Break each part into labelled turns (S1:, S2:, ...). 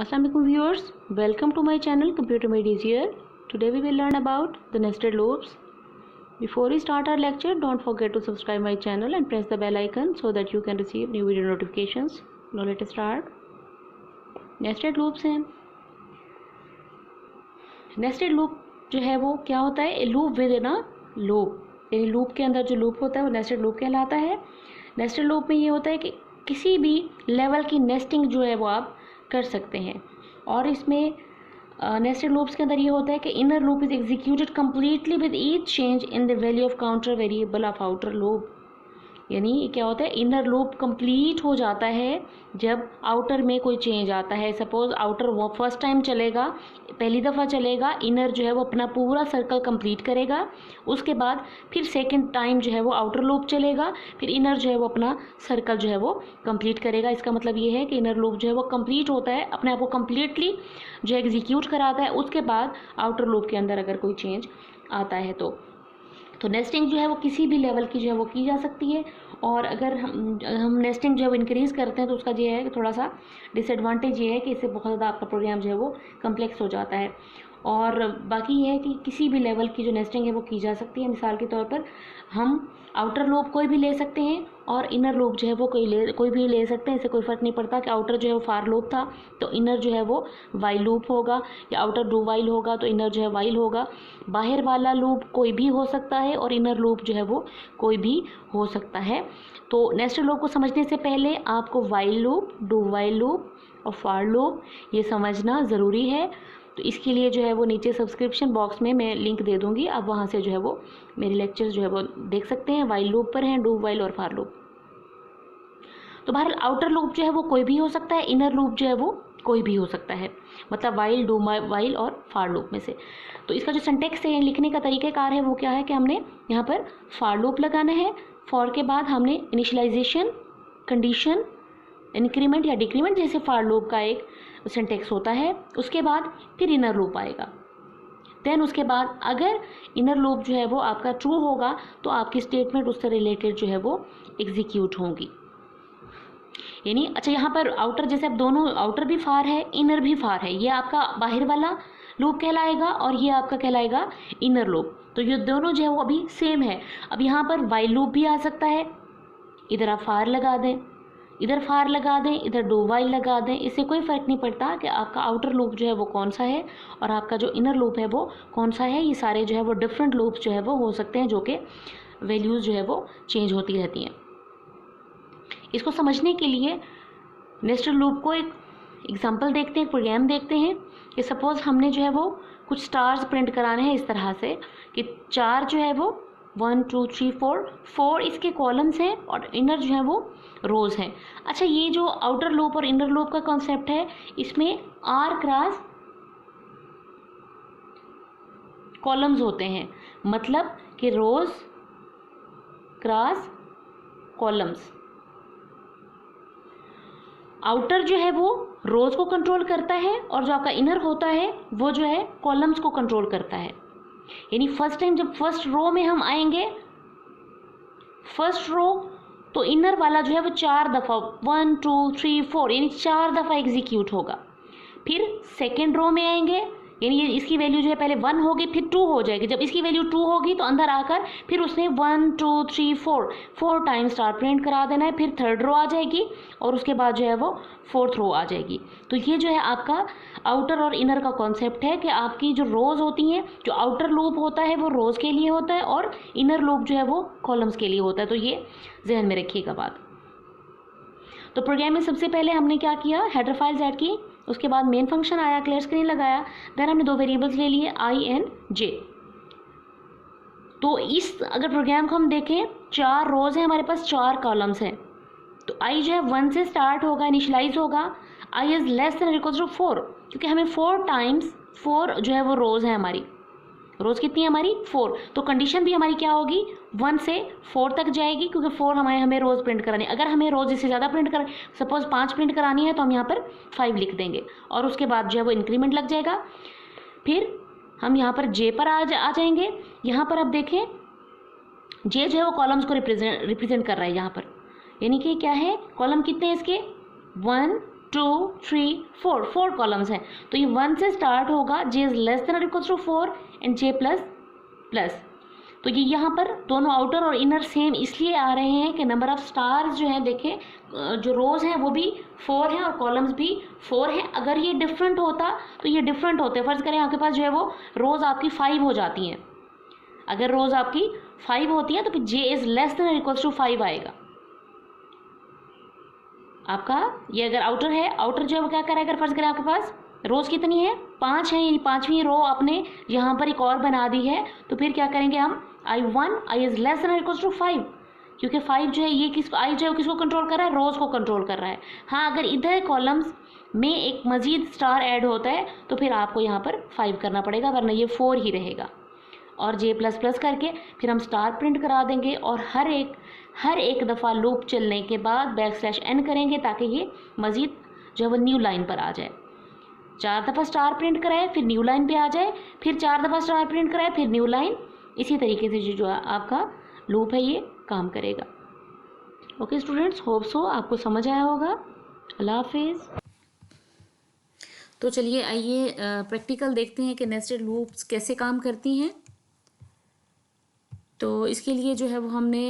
S1: Assalamu alaikum viewers, welcome to my channel Computer Made Easier. Today we will learn about the nested loops. Before we start our lecture, don't forget to subscribe my channel and press the bell icon so that you can receive new video notifications. Now let us start. Nested loops हैं. Nested loop जो है वो क्या होता है? Loop with ना loop, यानी loop के अंदर जो लूप होता है वो नेस्टेड लूप कहलाता है. नेस्टेड लूप में ये होता है कि किसी भी लेवल की नेस्टिंग जो है वो आप कर सकते हैं. और इसमें नेस्टेड लूप्स के अंदर ये होता है कि inner loop is executed completely with each change in the value of counter variable of outer loop. यानी क्या होता है, इनर लूप कंप्लीट हो जाता है जब आउटर में कोई चेंज आता है. सपोज आउटर वो फर्स्ट टाइम चलेगा, पहली दफ़ा चलेगा, इनर जो है वो अपना पूरा सर्कल कंप्लीट करेगा. उसके बाद फिर सेकंड टाइम जो है वो आउटर लूप चलेगा, फिर इनर जो है वो अपना सर्कल जो है वो कंप्लीट करेगा. इसका मतलब ये है कि इनर लूप जो है वो कंप्लीट होता है, अपने आप को कंप्लीटली जो एग्जीक्यूट कराता है. उसके बाद आउटर लूप के अंदर अगर कोई चेंज आता है तो नेस्टिंग जो है वो किसी भी लेवल की जो है वो की जा सकती है. और अगर हम नेस्टिंग जो है वो इंक्रीज़ करते हैं तो उसका ये है कि थोड़ा सा डिसएडवांटेज ये है कि इससे बहुत ज़्यादा आपका प्रोग्राम जो है वो कम्प्लेक्स हो जाता है. और बाकी ये है कि किसी भी लेवल की जो नेस्टिंग है वो की जा सकती है. मिसाल के तौर पर हम आउटर लूप कोई भी ले सकते हैं और इनर लूप जो है वो कोई भी ले सकते हैं. इससे कोई फ़र्क नहीं पड़ता कि आउटर जो है वो फार लूप था तो इनर जो है वो वाइल लूप होगा, या आउटर डू वाइल होगा तो इनर जो है वाइल होगा. बाहर वाला लूप कोई भी हो सकता है और इनर लूप जो है वो कोई भी हो सकता है. तो नेस्टेड लूप को समझने से पहले आपको while loop, do while loop और फार लूप ये समझना ज़रूरी है. तो इसके लिए जो है वो नीचे सब्सक्रिप्शन बॉक्स में मैं लिंक दे दूँगी, आप वहाँ से जो है वो मेरे लेक्चर्स जो है वो देख सकते हैं. वाइल लूप पर हैं, डू वाइल और फार लूप. तो बहरहाल आउटर लूप जो है वो कोई भी हो सकता है, इनर लूप जो है वो कोई भी हो सकता है, मतलब वाइल, डू वाइल और फार लूप में से. तो इसका जो सिंटेक्स है, लिखने का तरीक़ाकार है वो क्या है कि हमने यहाँ पर फार लूप लगाना है. फॉर के बाद हमने इनिशियलाइजेशन, कंडीशन, इंक्रीमेंट या डिक्रीमेंट जैसे फार लूप का एक सिंटेक्स होता है. उसके बाद फिर इनर लूप आएगा. देन उसके बाद अगर इनर लूप जो है वो आपका ट्रू होगा तो आपकी स्टेटमेंट उससे रिलेटेड जो है वो एग्जीक्यूट होंगी. यानी अच्छा, यहाँ पर आउटर जैसे अब दोनों, आउटर भी फार है, इनर भी फार है, ये आपका बाहर वाला लूप कहलाएगा और ये आपका कहलाएगा इनर लूप. तो ये दोनों जो है वो अभी सेम है. अब यहाँ पर वाइल लूप भी आ सकता है, इधर आप फार लगा दें, इधर फार लगा दें, इधर डू वाइल लगा दें. इससे कोई फ़र्क नहीं पड़ता कि आपका आउटर लूप जो है वो कौन सा है और आपका जो इनर लूप है वो कौन सा है. ये सारे जो है वो डिफरेंट लूप्स जो है वो हो सकते हैं, जो कि वैल्यूज़ जो है वो चेंज होती रहती हैं. इसको समझने के लिए नेस्टेड लूप को एक एग्जांपल देखते हैं, एक प्रोग्राम देखते हैं कि सपोज़ हमने जो है वो कुछ स्टार्स प्रिंट कराने हैं इस तरह से कि 4 जो है वो 1 2 3 4 इसके कॉलम्स हैं और इनर जो है वो रोज़ हैं. अच्छा, ये जो आउटर लूप और इनर लूप का कॉन्सेप्ट है, इसमें आर क्रॉस कॉलम्स होते हैं, मतलब कि रोज़ क्रॉस कॉलम्स. आउटर जो है वो रोज़ को कंट्रोल करता है और जो आपका इनर होता है वो जो है कॉलम्स को कंट्रोल करता है. यानी फर्स्ट टाइम जब फर्स्ट रो में हम आएंगे, फर्स्ट रो, तो इनर वाला जो है वो 4 दफ़ा 1 2 3 4 यानी 4 दफ़ा एग्जीक्यूट होगा. फिर सेकेंड रो में आएंगे, यानी ये इसकी वैल्यू जो है पहले 1 होगी फिर 2 हो जाएगी. जब इसकी वैल्यू 2 होगी तो अंदर आकर फिर उसने 1 2 3 4 टाइम स्टार प्रिंट करा देना है. फिर थर्ड रो आ जाएगी और उसके बाद जो है वो फोर्थ रो आ जाएगी. तो ये जो है आपका आउटर और इनर का कॉन्सेप्ट है कि आपकी जो रोज़ होती हैं, जो आउटर लूप होता है वो रोज़ के लिए होता है और इनर लूप जो है वो कॉलम्स के लिए होता है. तो ये जहन में रखिएगा बात. तो प्रोग्राम में सबसे पहले हमने क्या किया, हेडर फाइल्स ऐड की, उसके बाद मेन फंक्शन आया, क्लियर स्क्रीन लगाया. देन हमने 2 वेरिएबल्स ले लिए आई एंड जे. तो इस अगर प्रोग्राम को हम देखें, 4 रोज़ हैं हमारे पास, 4 कॉलम्स हैं. तो आई जो है 1 से स्टार्ट होगा, इनिशलाइज होगा. I is less than equal to 4, क्योंकि हमें 4 टाइम्स 4 जो है वो रोज़ है हमारी. रोज़ कितनी है हमारी? 4. तो कंडीशन भी हमारी क्या होगी, 1 से 4 तक जाएगी, क्योंकि 4 हमें रोज़ प्रिंट करानी. अगर हमें रोज़ इससे ज़्यादा प्रिंट कर, सपोज 5 प्रिंट करानी है तो हम यहाँ पर 5 लिख देंगे और उसके बाद जो है वो इंक्रीमेंट लग जाएगा. फिर हम यहाँ पर जे पर आ जाएंगे. यहाँ पर अब देखें, जे जो है वो कॉलम्स को रिप्रेजेंट कर रहा है यहाँ पर. यानी कि क्या है, कॉलम कितने हैं इसके, 1 2 3 4, 4 कॉलम्स हैं, तो ये 1 से स्टार्ट होगा, जे इज लेस देन और equals to 4 and j plus plus. तो ये यहाँ पर दोनों आउटर और इनर सेम इसलिए आ रहे हैं कि नंबर ऑफ स्टार्स जो हैं, देखें जो रोज हैं वो भी 4 हैं और कॉलम्स भी 4 हैं। अगर ये डिफरेंट होता तो ये डिफरेंट होते, फर्ज करें आपके पास जो है वो रोज आपकी 5 हो जाती हैं, अगर रोज आपकी 5 होती है तो फिर J is less than equals to 5 आएगा आपका। ये अगर आउटर है, आउटर जो है वो क्या करेगा, अगर फर्ज करें आपके पास रोज कितनी है, 5 है, यानी 5वीं रो आपने यहाँ पर एक और बना दी है, तो फिर क्या करेंगे हम, I1 I is less than equals to 5, क्योंकि 5 जो है ये किसको, I जो है किसको कंट्रोल कर रहा है, रोज को कंट्रोल कर रहा है। हाँ, अगर इधर कॉलम्स में एक मजीद स्टार ऐड होता है तो फिर आपको यहाँ पर 5 करना पड़ेगा, वरना ये 4 ही रहेगा। और जे प्लस प्लस करके फिर हम स्टार प्रिंट करा देंगे, और हर एक दफ़ा लूप चलने के बाद \n करेंगे ताकि ये मज़ीद जो है वो न्यू लाइन पर आ जाए। 4 दफ़ा स्टार प्रिंट कराए फिर न्यू लाइन पे आ जाए, फिर 4 दफ़ा स्टार प्रिंट कराए फिर न्यू लाइन। इसी तरीके से जो आपका लूप है ये काम करेगा। ओके स्टूडेंट्स, होप सो आपको समझ आया होगा। अल्लाह हाफिज़। तो चलिए आइए प्रैक्टिकल देखते हैं कि नेस्टेड लूप्स कैसे काम करती हैं। तो इसके लिए जो है वो हमने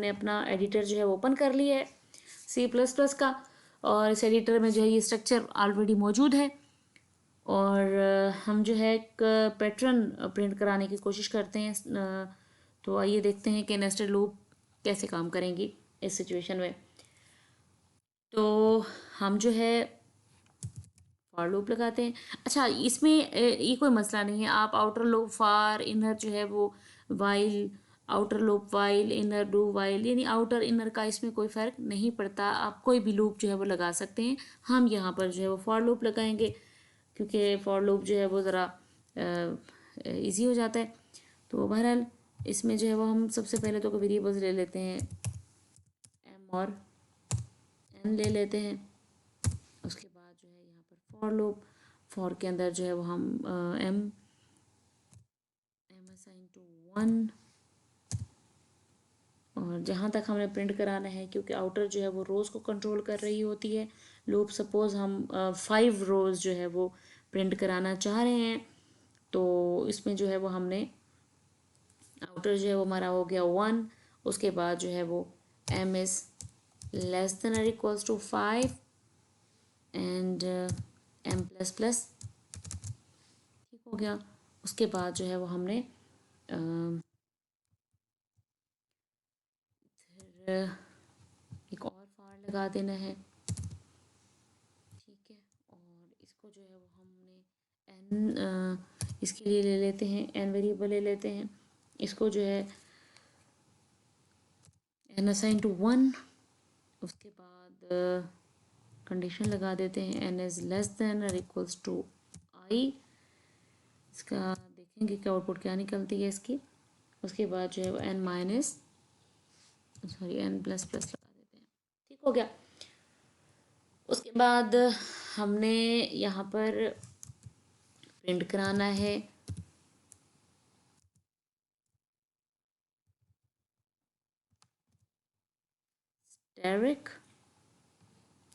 S1: अपना एडिटर जो है वो ओपन कर लिया है C++ का, और इस एडिटर में जो है ये स्ट्रक्चर ऑलरेडी मौजूद है, और हम जो है एक पैटर्न प्रिंट कराने की कोशिश करते हैं। तो आइए देखते हैं कि नेस्टेड लूप कैसे काम करेंगी इस सिचुएशन में। तो हम जो है फॉर लूप लगाते हैं। अच्छा, इसमें ये कोई मसला नहीं है, आप आउटर लूप फॉर, इनर जो है वो while, outer loop while, inner do while, यानी आउटर इनर का इसमें कोई फ़र्क नहीं पड़ता, आप कोई भी लूप जो है वो लगा सकते हैं। हम यहाँ पर जो है वो फॉर लूप लगाएंगे, क्योंकि फॉर लूप जो है वो ज़रा इजी हो जाता है। तो बहरहाल इसमें जो है वो हम सबसे पहले तो वेरिएबल्स ले लेते हैं, m और n ले लेते हैं। उसके बाद जो है यहाँ पर फॉर लूप, फॉर के अंदर जो है वो हम m असाइन टू 1, और जहाँ तक हमने प्रिंट कराना है, क्योंकि आउटर जो है वो रोज़ को कंट्रोल कर रही होती है लूप, सपोज़ हम 5 रोज़ जो है वो प्रिंट कराना चाह रहे हैं, तो इसमें जो है वो हमने आउटर जो है वो हमारा हो गया 1, उसके बाद जो है वो m इज़ लेस देन और equals to 5 and m plus plus, ठीक हो गया। उसके बाद जो है वो हमने एक और फार लगा देना है, ठीक है। और इसको जो है वो हमने n इसके लिए ले लेते हैं, n वेरिएबल ले लेते हैं, इसको जो है n असाइन टू 1, उसके बाद कंडीशन लगा देते हैं n इज़ लेस देन और इक्वल्स टू i। इसका देखेंगे कि आउटपुट क्या निकलती है इसकी। उसके बाद जो है वो n प्लस प्लस लगा देते हैं, ठीक हो गया। उसके बाद हमने यहाँ पर प्रिंट कराना है स्टैरिक,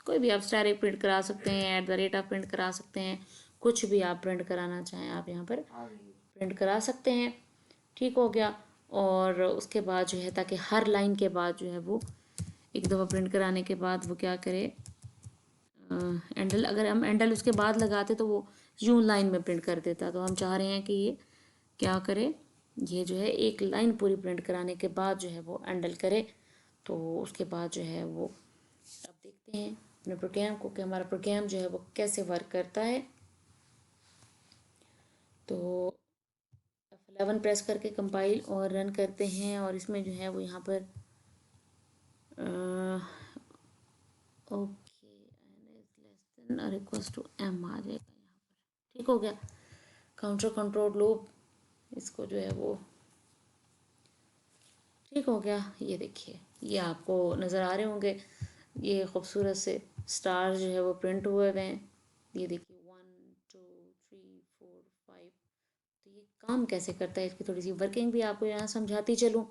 S1: कोई भी आप स्टैरिक प्रिंट करा सकते हैं, @ आप प्रिंट करा सकते हैं, कुछ भी आप प्रिंट कराना चाहें आप यहाँ पर प्रिंट करा सकते हैं, ठीक हो गया। और उसके बाद जो है, ताकि हर लाइन के बाद जो है वो एक दफ़ा प्रिंट कराने के बाद वो क्या करे, एंडल, अगर हम एंडल उसके बाद लगाते तो वो यूं लाइन में प्रिंट कर देता। तो हम चाह रहे हैं कि ये क्या करे, ये जो है एक लाइन पूरी प्रिंट कराने के बाद जो है वो एंडल करे। तो उसके बाद जो है वो अब देखते हैं अपने प्रोग्राम को कि हमारा प्रोग्राम जो है वो कैसे वर्क करता है। तो F11 प्रेस करके कंपाइल और रन करते हैं, और इसमें जो है वो यहाँ पर ओके और इक्वल्स टू m आ जाएगा यहाँ पर, ठीक हो गया। काउंटर कंट्रोल लूप, इसको जो है वो ठीक हो गया। ये देखिए, ये आपको नज़र आ रहे होंगे, ये खूबसूरत से स्टार जो है वो प्रिंट हुए हुए हैं। ये देखिए 1 2 3 4 5। तो ये काम कैसे करता है, इसकी थोड़ी सी वर्किंग भी आपको यहाँ समझाती चलूँ।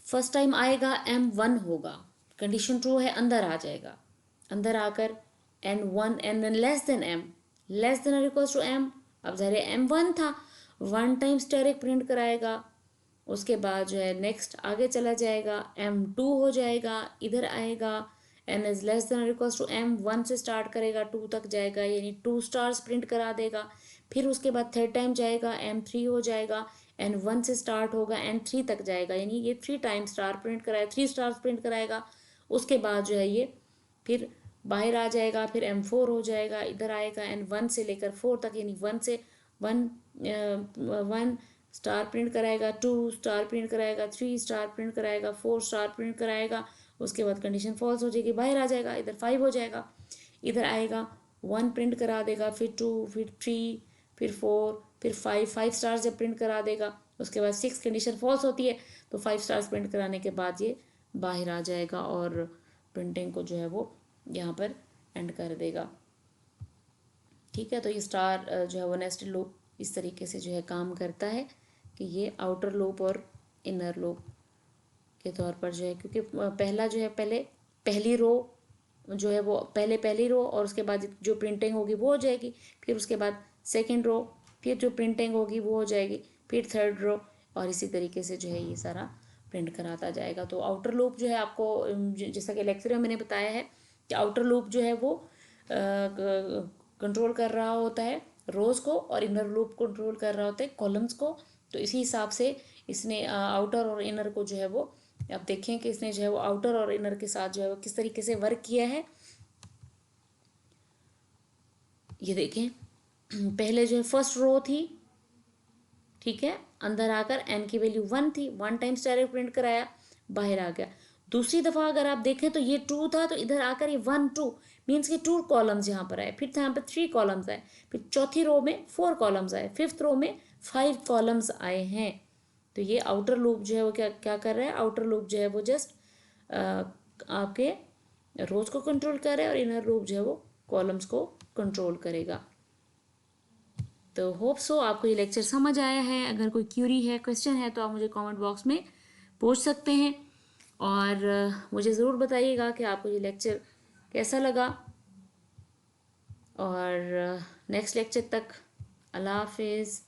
S1: फर्स्ट टाइम आएगा m1 होगा, कंडीशन ट्रू है, अंदर आ जाएगा। अंदर आकर n1 n less than m, less than और इक्वल्स टू m। अब ज़ाहिर है m1 था, 1 टाइम स्टेरिक प्रिंट कराएगा। उसके बाद जो है नेक्स्ट आगे चला जाएगा, m2 हो जाएगा, इधर आएगा, n इज लेस देन और इक्वल्स टू m, 1 से स्टार्ट करेगा 2 तक जाएगा, यानी 2 स्टार्स प्रिंट करा देगा। फिर उसके बाद थर्ड टाइम जाएगा, m3 हो जाएगा, n1 से स्टार्ट होगा, n3 तक जाएगा, यानी ये 3 टाइम स्टार प्रिंट कराएगा, 3 स्टार्स प्रिंट कराएगा। उसके बाद जो है ये फिर बाहर आ जाएगा, फिर m4 हो जाएगा, इधर आएगा n1 से लेकर 4 तक, यानी 1 से 1 स्टार प्रिंट कराएगा, 2 स्टार प्रिंट कराएगा, 3 स्टार प्रिंट कराएगा, 4 स्टार प्रिंट कराएगा। उसके बाद कंडीशन फॉल्स हो जाएगी, बाहर आ जाएगा, इधर 5 हो जाएगा, इधर आएगा 1 प्रिंट करा देगा, फिर 2, फिर 3, फिर 4, फिर 5 स्टार्स जब प्रिंट करा देगा। उसके बाद 6 कंडीशन फॉल्स होती है, तो 5 स्टार्स प्रिंट कराने के बाद ये बाहर आ जाएगा और प्रिंटिंग को जो है वो यहाँ पर एंड कर देगा। ठीक है, तो ये स्टार जो है वो नेस्टेड लूप इस तरीके से जो है काम करता है कि ये आउटर लूप और इनर लूप के तौर पर जो है, क्योंकि पहला जो है पहले पहली रो जो है वो पहली रो, और उसके बाद जो प्रिंटिंग होगी वो हो जाएगी, फिर उसके बाद सेकंड रो, फिर जो प्रिंटिंग होगी वो हो जाएगी, फिर थर्ड रो, और इसी तरीके से जो है ये सारा प्रिंट कराता जाएगा। तो आउटर लूप जो है आपको जैसा कि लेक्चर में मैंने बताया है कि आउटर लूप जो है वो कंट्रोल कर रहा होता है रोज़ को, और इनर लूप कंट्रोल कर रहा होता है कॉलम्स को। तो इसी हिसाब से इसने आउटर और इनर को जो है वो, आप देखें कि इसने जो है वो आउटर और इनर के साथ जो है वो किस तरीके से वर्क किया है। ये देखें, पहले जो है फर्स्ट रो थी, ठीक है, अंदर आकर n की वैल्यू 1 थी, 1 टाइम्स डायरेक्ट प्रिंट कराया, बाहर आ गया। दूसरी दफ़ा अगर आप देखें तो ये 2 था, तो इधर आकर ये 1 2 मीन्स कि 2 कॉलम्स यहाँ पर आए, फिर यहाँ पर 3 कॉलम्स आए, फिर चौथी रो में 4 कॉलम्स आए, फिफ्थ रो में 5 कॉलम्स आए हैं। तो ये आउटर लूप जो है वो क्या क्या कर रहा है, आउटर लूप जो है वो जस्ट आपके रोज को कंट्रोल कर रहा है, और इनर लूप जो है वो कॉलम्स को कंट्रोल करेगा। तो होप सो आपको ये लेक्चर समझ आया है। अगर कोई क्यूरी है, क्वेश्चन है, तो आप मुझे कमेंट बॉक्स में पूछ सकते हैं, और मुझे ज़रूर बताइएगा कि आपको ये लेक्चर कैसा लगा। और नेक्स्ट लेक्चर तक अल्लाह हाफिज़।